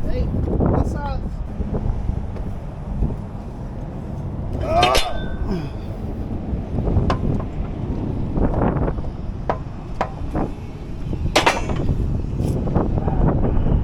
Hey, this size.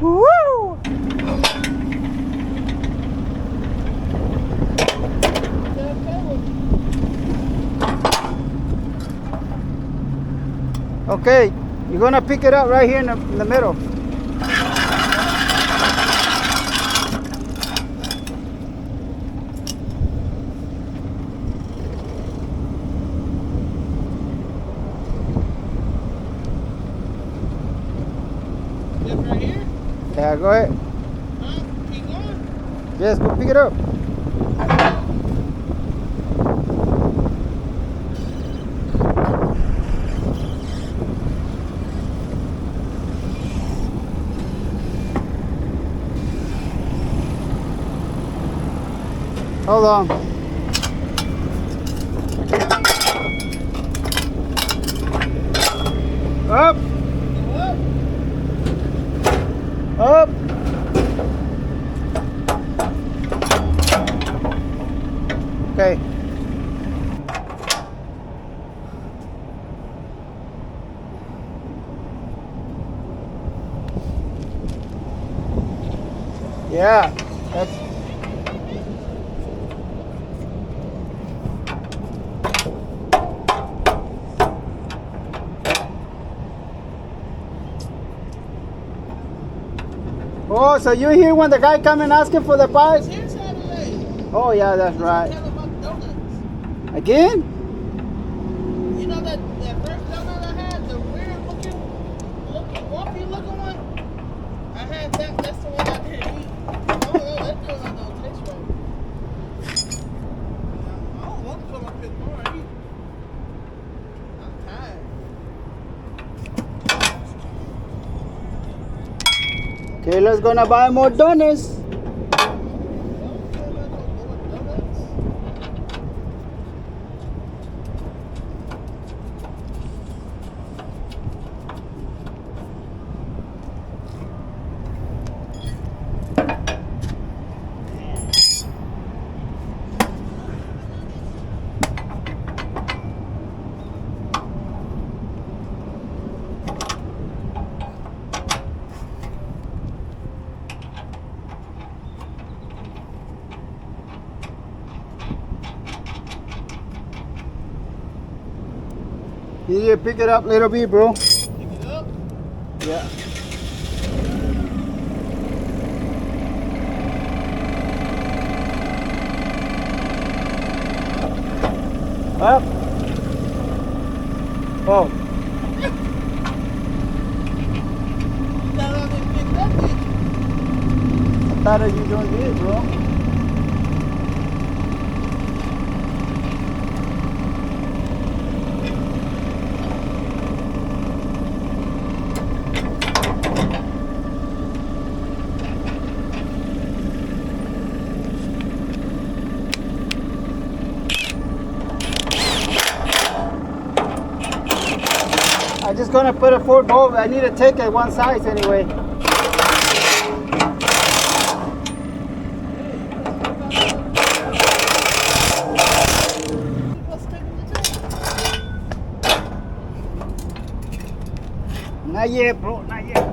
Woo! Okay, you're gonna pick it up right here in the middle. Right here? Yeah, go ahead. Huh? Keep going? Yes, go pick it up. Hold on. Up. Up. Okay. Yeah. That's Oh, so you here when the guy come and asking for the price? Here Saturday. Oh yeah, that's right. Tell him about donuts. Again? You know that first donut I had, the weird looking, wonky looking one? I had that, that's the one I didn't eat. Oh, that donut don't taste right. I don't want to come up here tomorrow and eat. I'm tired. Okay, let's gonna buy more donuts. You need to pick it up, little bit, bro. Pick it up. Yeah. Up. Oh. That I didn't pick up it. I thought you doing good, bro. I'm just gonna put a 4 bolt. I need to take it one size anyway. Not yet, bro. Not yet.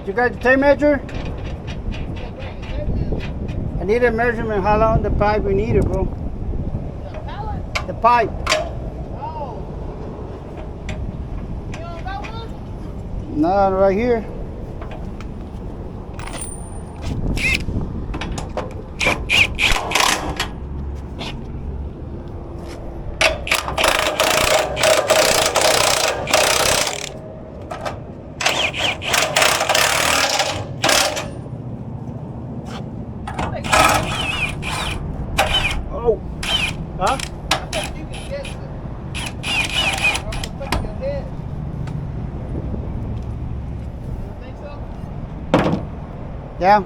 You got the tape measure? I need a measurement how long the pipe we need it, bro. The pallet? The pipe. Oh. You don't got one? No, right here. Oh. Huh? I think you can get it. Or put it in your head. You think so? Yeah.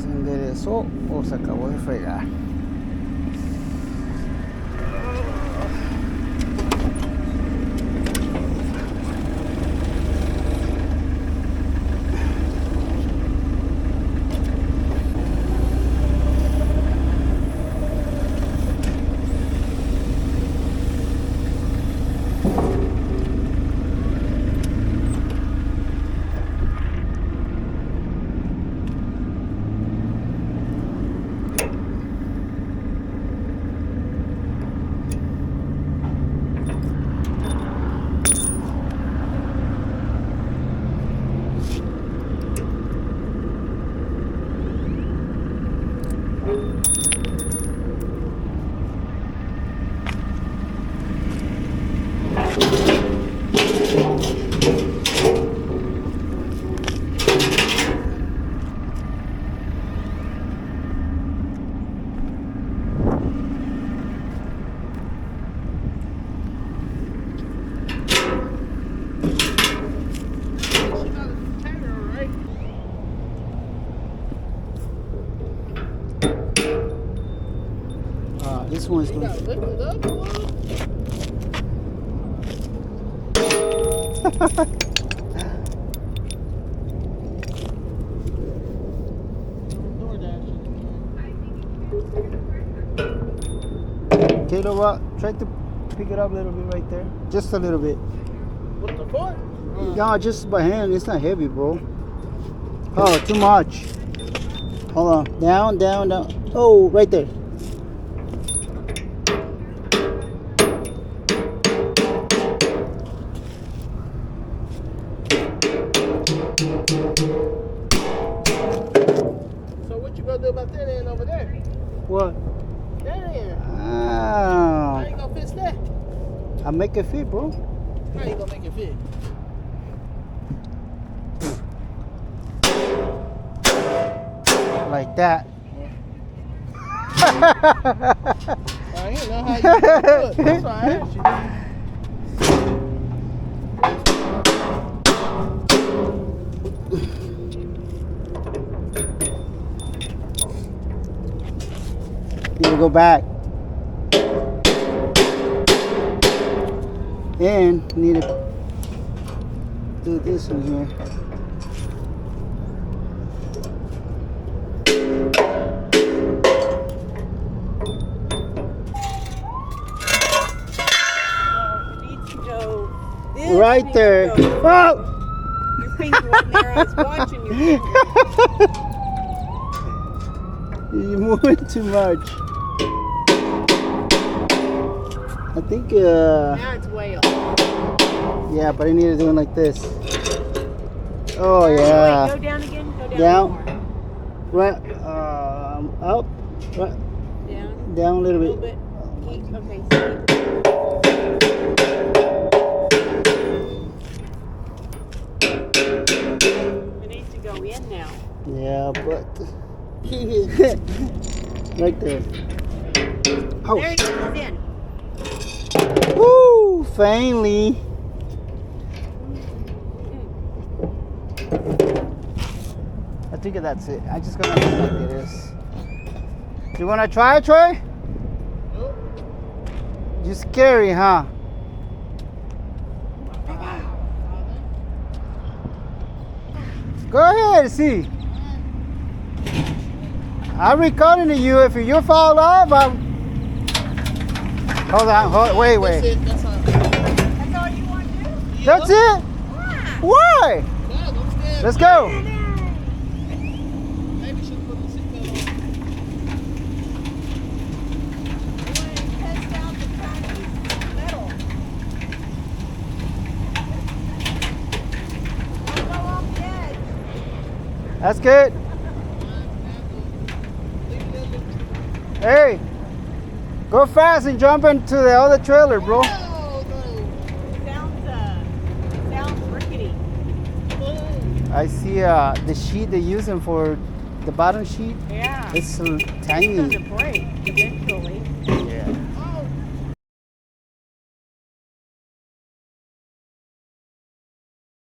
¿Se enderezó o se acabó de fregar? This one's going to lift it up, okay, you know what? Try to pick it up a little bit right there. Just a little bit. With the foot? No, just by hand. It's not heavy, bro. Oh, too much. Hold on. Down, down, down. Oh, right there. So what you gonna do about that end over there? What? That end. Oh. How you gonna fix that? I make it fit, bro. How you gonna make it fit? Like that. I didn't know how you do it. That's why I asked you. Need to go back. And need to do this one here. Right there. Oh! Your finger wasn't there. I was watching your finger. You're moving too much. I think, Now it's way off. yeah, but I need to do it like this. Oh, Wait, yeah. go down again. Go down. Down. More. Right, up, right, Down. down a little A little bit. bit. Keep. Okay. See. It needs to go in now. Yeah, but right there. Oh, There it goes in. woo! Finally. I think that's it. I just gonna leave it like this. You wanna try, Troy? Nope. You're scary, huh? Go ahead, see. I'm recording to you. If you fall off, hold on. Wait. That's it. That's all. That's all you want to do? That's it? Why? Yeah, I'm scared. Let's go. Maybe you should put the seatbelt Test out the Chinese metal. Don't go off the edge. That's good. on. Hey, go fast and jump into the other trailer, bro. Sounds rickety. I see the sheet they're using for the bottom sheet. Yeah. It's It's tiny. going to break eventually.